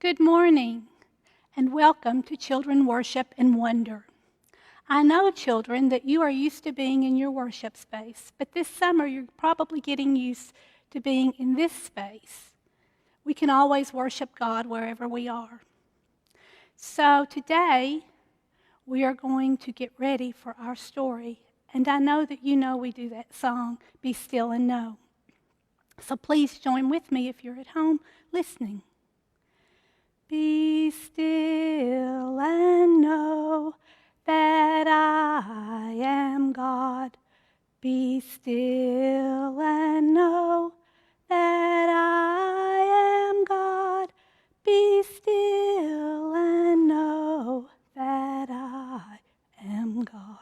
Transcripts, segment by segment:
Good morning, and welcome to Children Worship and Wonder. I know, children, that you are used to being in your worship space, but this summer you're probably getting used to being in this space. We can always worship God wherever we are. So today, we are going to get ready for our story, and I know that you know we do that song, Be Still and Know. So please join with me if you're at home listening. Be still and know that I am God. Be still and know that I am God. Be still and know that I am God.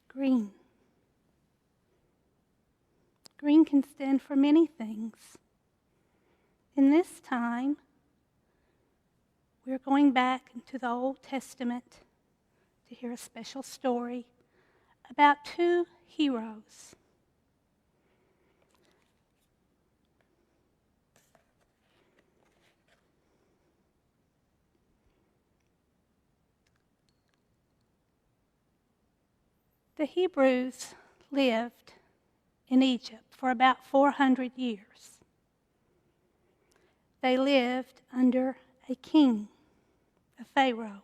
Green. Green can stand for many things. In this time, we're going back into the Old Testament to hear a special story about two heroes. The Hebrews lived in Egypt for about 400 years. They lived under a king, a Pharaoh.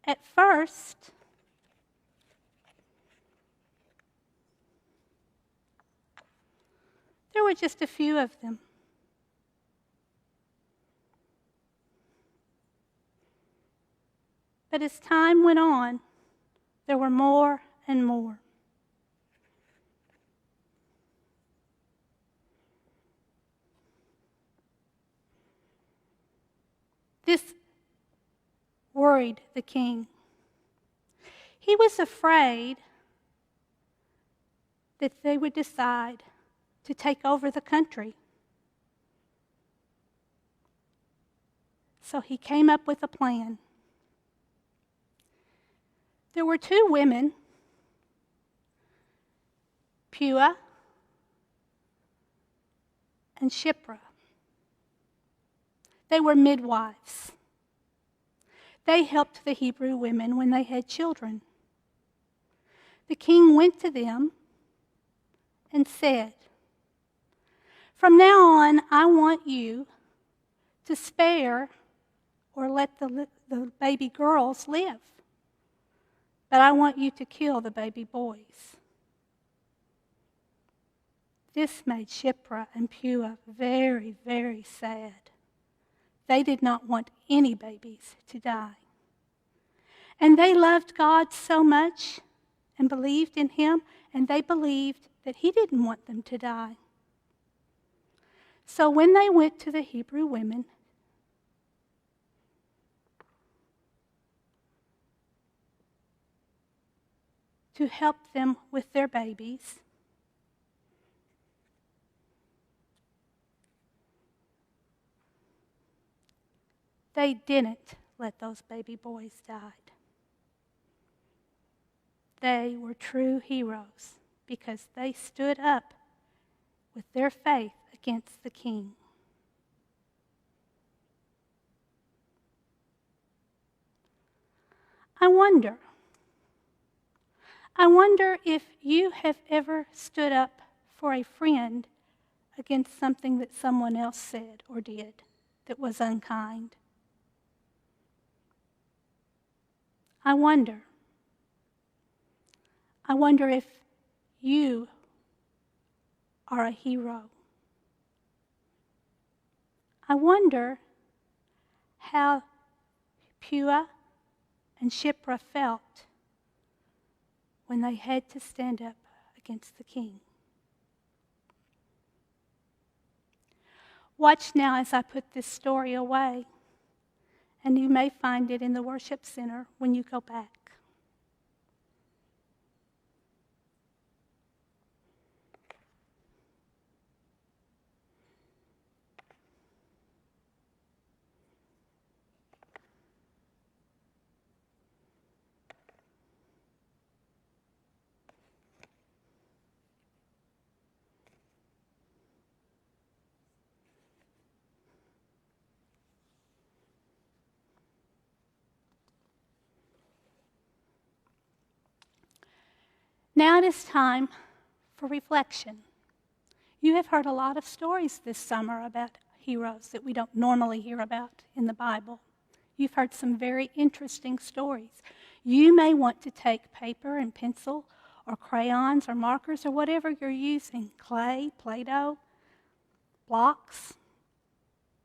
At first, there were just a few of them. But as time went on, there were more and more. This worried the king. He was afraid that they would decide to take over the country. So he came up with a plan. There were two women, Puah and Shiphrah. They were midwives. They helped the Hebrew women when they had children. The king went to them and said, "From now on, I want you to spare or let the baby girls live. But I want you to kill the baby boys." This made Shiphrah and Puah very, very sad. They did not want any babies to die. And they loved God so much and believed in Him, and they believed that He didn't want them to die. So when they went to the Hebrew women, to help them with their babies, they didn't let those baby boys die. They were true heroes because they stood up with their faith against the king. I wonder if you have ever stood up for a friend against something that someone else said or did that was unkind. I wonder if you are a hero. I wonder how Puah and Shiphrah felt when they had to stand up against the king. Watch now as I put this story away, and you may find it in the worship center when you go back. Now it is time for reflection. You have heard a lot of stories this summer about heroes that we don't normally hear about in the Bible. You've heard some very interesting stories. You may want to take paper and pencil or crayons or markers or whatever you're using, clay, Play-Doh, blocks,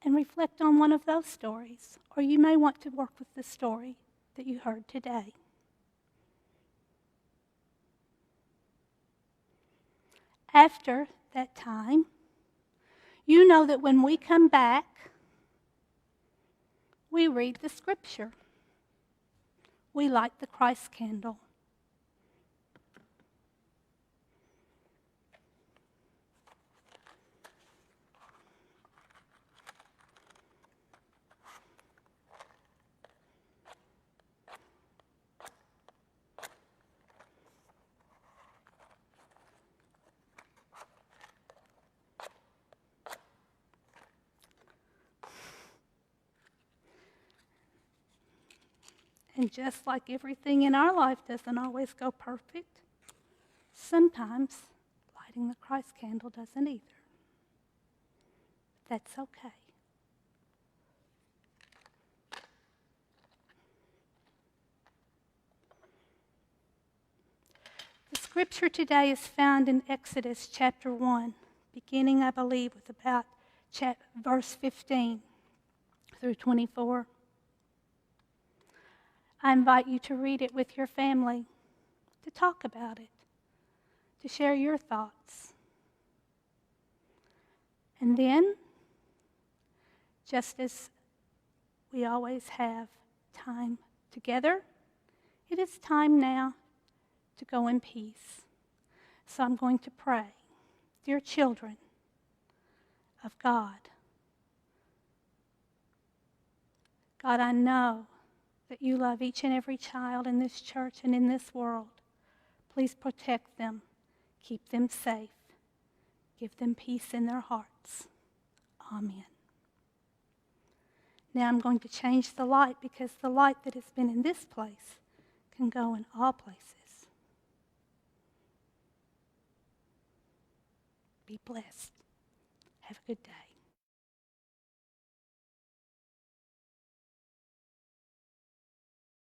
and reflect on one of those stories. Or you may want to work with the story that you heard today. After that time, you know that when we come back, we read the scripture. We light the Christ candle. And just like everything in our life doesn't always go perfect, sometimes lighting the Christ candle doesn't either. But that's okay. The scripture today is found in Exodus chapter 1, beginning, I believe, with about verse 15 through 24. I invite you to read it with your family, to talk about it, to share your thoughts. And then, just as we always have time together, it is time now to go in peace. So I'm going to pray. Dear children of God, God, I know that you love each and every child in this church and in this world. Please protect them, keep them safe, give them peace in their hearts. Amen. Now I'm going to change the light because the light that has been in this place can go in all places. Be blessed. Have a good day.